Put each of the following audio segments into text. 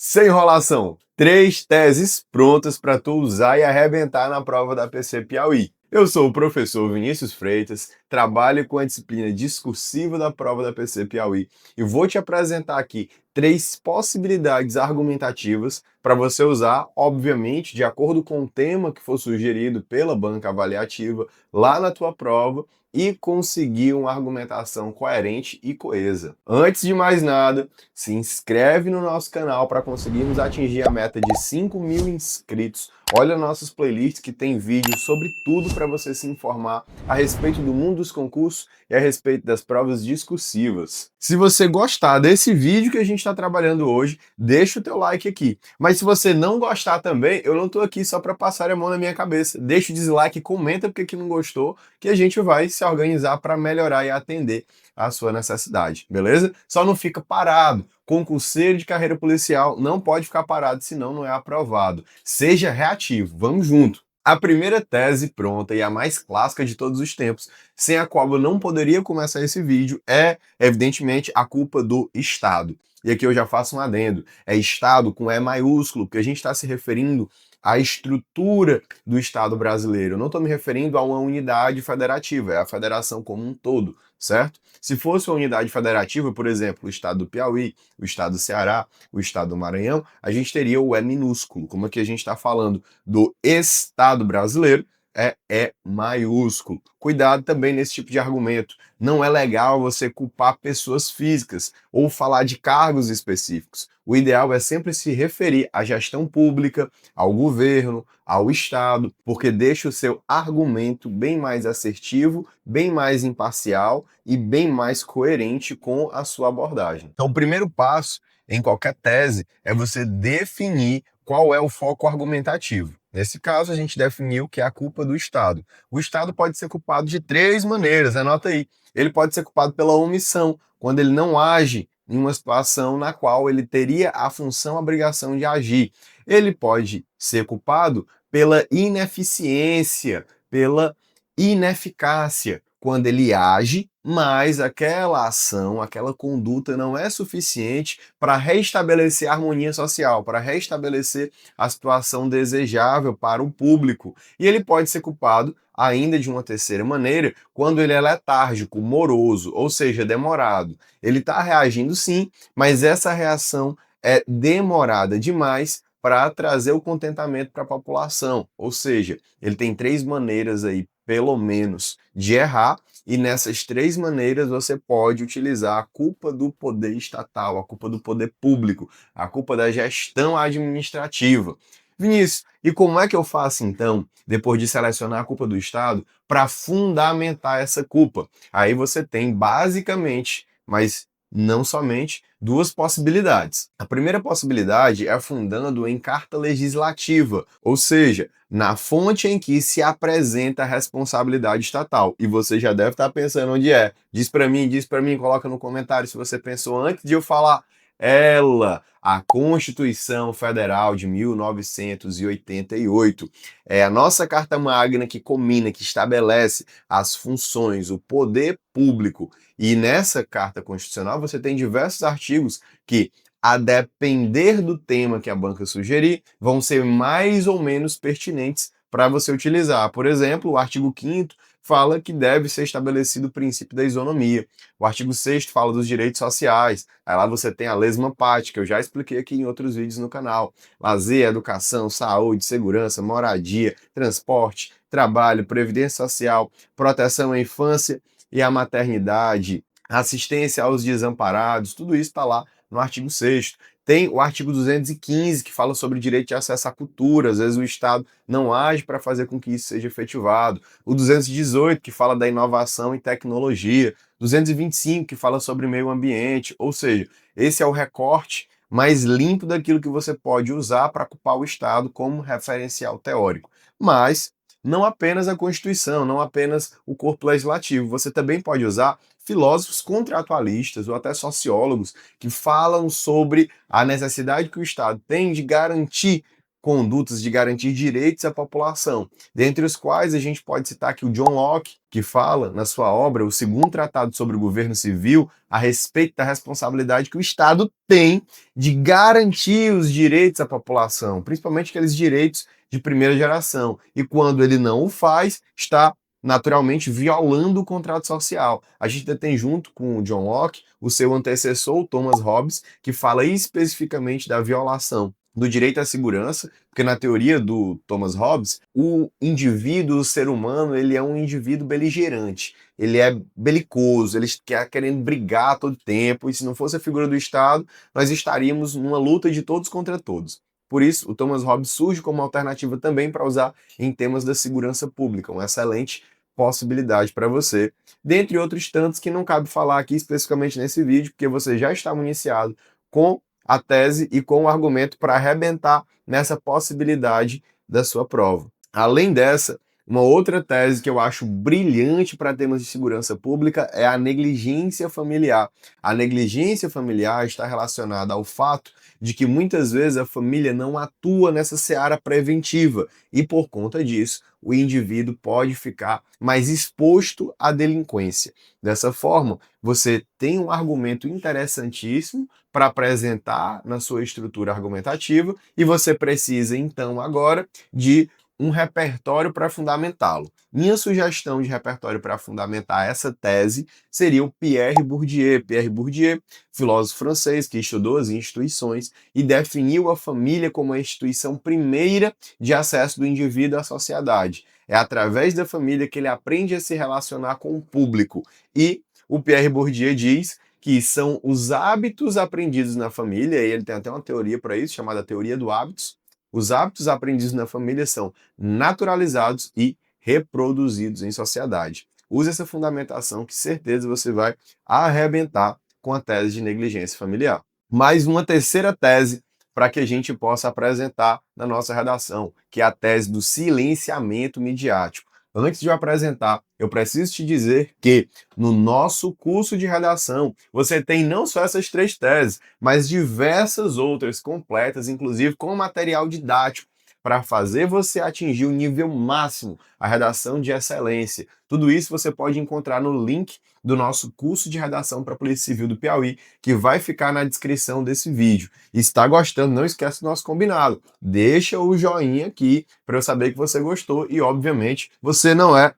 Sem enrolação, 3 teses prontas para tu usar e arrebentar na prova da PC Piauí. Eu sou o professor Vinícius Freitas, trabalho com a disciplina discursiva da prova da PC Piauí e vou te apresentar aqui 3 possibilidades argumentativas para você usar, obviamente, de acordo com o tema que for sugerido pela banca avaliativa lá na tua prova e conseguir uma argumentação coerente e coesa. Antes de mais nada, se inscreve no nosso canal para conseguirmos atingir a meta de 5.000 inscritos. Olha nossas playlists que tem vídeos sobre tudo para você se informar a respeito do mundo dos concursos e a respeito das provas discursivas. Se você gostar desse vídeo que a gente está trabalhando hoje, deixa o teu like aqui. Mas se você não gostar também, eu não estou aqui só para passar a mão na minha cabeça. Deixa o dislike, comenta porque que não gostou, que a gente vai se organizar para melhorar e atender a sua necessidade, beleza? Só não fica parado. Concurseiro de carreira policial não pode ficar parado, senão não é aprovado. Seja reativo, vamos junto. A primeira tese pronta e a mais clássica de todos os tempos, sem a qual eu não poderia começar esse vídeo, é, evidentemente, a culpa do Estado. E aqui eu já faço um adendo. É Estado com E maiúsculo, porque a gente está se referindo à estrutura do Estado brasileiro. Eu não estou me referindo a uma unidade federativa, é a federação como um todo, certo? Se fosse uma unidade federativa, por exemplo, o Estado do Piauí, o Estado do Ceará, o Estado do Maranhão, a gente teria o E minúsculo. Como aqui a gente está falando do Estado brasileiro, é E maiúsculo. Cuidado também nesse tipo de argumento. Não é legal você culpar pessoas físicas ou falar de cargos específicos. O ideal é sempre se referir à gestão pública, ao governo, ao Estado, porque deixa o seu argumento bem mais assertivo, bem mais imparcial e bem mais coerente com a sua abordagem. Então, o primeiro passo em qualquer tese é você definir qual é o foco argumentativo. Nesse caso, a gente definiu que é a culpa do Estado. O Estado pode ser culpado de 3 maneiras, anota aí. Ele pode ser culpado pela omissão, quando ele não age em uma situação na qual ele teria a função, a obrigação de agir. Ele pode ser culpado pela ineficiência, pela ineficácia, quando ele age, mas aquela ação, aquela conduta não é suficiente para restabelecer a harmonia social, para restabelecer a situação desejável para o público. E ele pode ser culpado ainda de uma terceira maneira, quando ele é letárgico, moroso, ou seja, demorado. Ele está reagindo sim, mas essa reação é demorada demais para trazer o contentamento para a população. Ou seja, ele tem 3 maneiras aí, pelo menos, de errar, e nessas 3 maneiras você pode utilizar a culpa do poder estatal, a culpa do poder público, a culpa da gestão administrativa. Vinícius, e como é que eu faço então, depois de selecionar a culpa do Estado, para fundamentar essa culpa? Aí você tem basicamente, mas não somente, 2 possibilidades. A primeira possibilidade é fundando em carta legislativa, ou seja, na fonte em que se apresenta a responsabilidade estatal. E você já deve estar pensando onde é. Diz para mim, coloca no comentário se você pensou antes de eu falar. Ela, a Constituição Federal de 1988. É a nossa Carta Magna que combina, que estabelece as funções, o poder público. E nessa Carta Constitucional você tem diversos artigos que, a depender do tema que a banca sugerir, vão ser mais ou menos pertinentes para você utilizar. Por exemplo, o artigo 5º fala que deve ser estabelecido o princípio da isonomia. O artigo 6º fala dos direitos sociais. Aí lá você tem a lesma patti, que eu já expliquei aqui em outros vídeos no canal. Lazer, educação, saúde, segurança, moradia, transporte, trabalho, previdência social, proteção à infância e à maternidade, assistência aos desamparados, tudo isso está lá no artigo 6º. Tem o artigo 215, que fala sobre o direito de acesso à cultura. Às vezes o Estado não age para fazer com que isso seja efetivado. O 218, que fala da inovação e tecnologia. 225, que fala sobre meio ambiente. Ou seja, esse é o recorte mais limpo daquilo que você pode usar para culpar o Estado como referencial teórico. Mas não apenas a Constituição, não apenas o corpo legislativo. Você também pode usar filósofos contratualistas ou até sociólogos que falam sobre a necessidade que o Estado tem de garantir condutas de garantir direitos à população, dentre os quais a gente pode citar aqui o John Locke, que fala na sua obra, o segundo tratado sobre o governo civil, a respeito da responsabilidade que o Estado tem de garantir os direitos à população, principalmente aqueles direitos de primeira geração. E quando ele não o faz, está naturalmente violando o contrato social. A gente ainda tem junto com o John Locke o seu antecessor, o Thomas Hobbes, que fala especificamente da violação do direito à segurança, porque na teoria do Thomas Hobbes, o indivíduo, o ser humano, ele é um indivíduo beligerante, ele é belicoso, ele quer querendo brigar todo tempo, e se não fosse a figura do Estado, nós estaríamos numa luta de todos contra todos. Por isso, o Thomas Hobbes surge como alternativa também para usar em temas da segurança pública, uma excelente possibilidade para você, dentre outros tantos que não cabe falar aqui especificamente nesse vídeo, porque você já está municiado com a tese e com o argumento para arrebentar nessa possibilidade da sua prova. Além dessa, uma outra tese que eu acho brilhante para temas de segurança pública é a negligência familiar. A negligência familiar está relacionada ao fato de que muitas vezes a família não atua nessa seara preventiva e, por conta disso, o indivíduo pode ficar mais exposto à delinquência. Dessa forma, você tem um argumento interessantíssimo para apresentar na sua estrutura argumentativa e você precisa, então, agora de um repertório para fundamentá-lo. Minha sugestão de repertório para fundamentar essa tese seria o Pierre Bourdieu. Pierre Bourdieu, filósofo francês que estudou as instituições e definiu a família como a instituição primeira de acesso do indivíduo à sociedade. É através da família que ele aprende a se relacionar com o público. E o Pierre Bourdieu diz que são os hábitos aprendidos na família, e ele tem até uma teoria para isso, chamada teoria do hábitos. Os hábitos aprendidos na família são naturalizados e reproduzidos em sociedade. Use essa fundamentação que certeza você vai arrebentar com a tese de negligência familiar. Mais uma terceira tese para que a gente possa apresentar na nossa redação, que é a tese do silenciamento midiático. Antes de eu apresentar, eu preciso te dizer que no nosso curso de redação você tem não só essas 3 teses, mas diversas outras completas, inclusive com material didático, para fazer você atingir o nível máximo, a redação de excelência. Tudo isso você pode encontrar no link do nosso curso de redação para a Polícia Civil do Piauí, que vai ficar na descrição desse vídeo. E se está gostando, não esquece do nosso combinado. Deixa o joinha aqui para eu saber que você gostou e, obviamente, você não é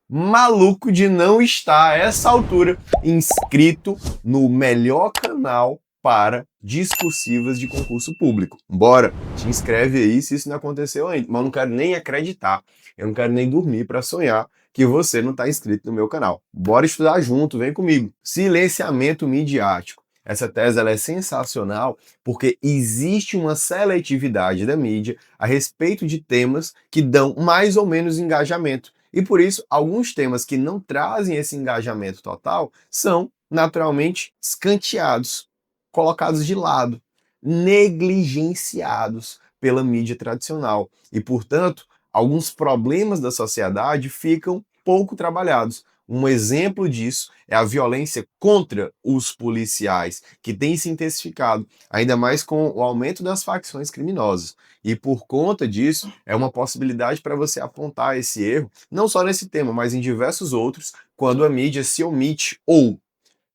maluco de não estar a essa altura inscrito no melhor canal para discursivas de concurso público. Bora, te inscreve aí se isso não aconteceu ainda. Mas eu não quero nem acreditar, eu não quero nem dormir para sonhar que você não está inscrito no meu canal. Bora estudar junto, vem comigo. Silenciamento midiático. Essa tese ela é sensacional porque existe uma seletividade da mídia a respeito de temas que dão mais ou menos engajamento. E por isso, alguns temas que não trazem esse engajamento total são naturalmente escanteados, colocados de lado, negligenciados pela mídia tradicional. E, portanto, alguns problemas da sociedade ficam pouco trabalhados. Um exemplo disso é a violência contra os policiais, que tem se intensificado, ainda mais com o aumento das facções criminosas. E por conta disso, é uma possibilidade para você apontar esse erro, não só nesse tema, mas em diversos outros, quando a mídia se omite ou,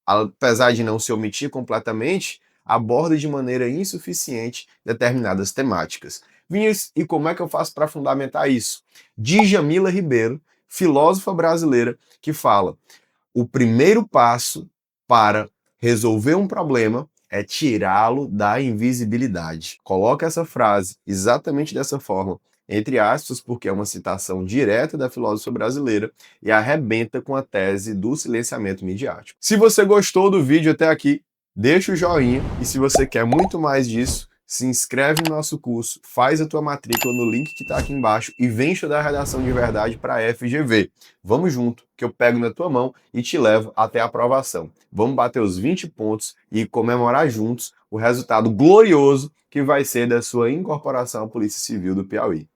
apesar de não se omitir completamente, aborda de maneira insuficiente determinadas temáticas. Vinícius, e como é que eu faço para fundamentar isso? Djamila Ribeiro, filósofa brasileira, que fala: o primeiro passo para resolver um problema é tirá-lo da invisibilidade. Coloca essa frase exatamente dessa forma, entre aspas, porque é uma citação direta da filósofa brasileira e arrebenta com a tese do silenciamento midiático. Se você gostou do vídeo até aqui, deixa o joinha e se você quer muito mais disso, se inscreve no nosso curso, faz a tua matrícula no link que está aqui embaixo e vem estudar redação de verdade para a FGV. Vamos junto, que eu pego na tua mão e te levo até a aprovação. Vamos bater os 20 pontos e comemorar juntos o resultado glorioso que vai ser da sua incorporação à Polícia Civil do Piauí.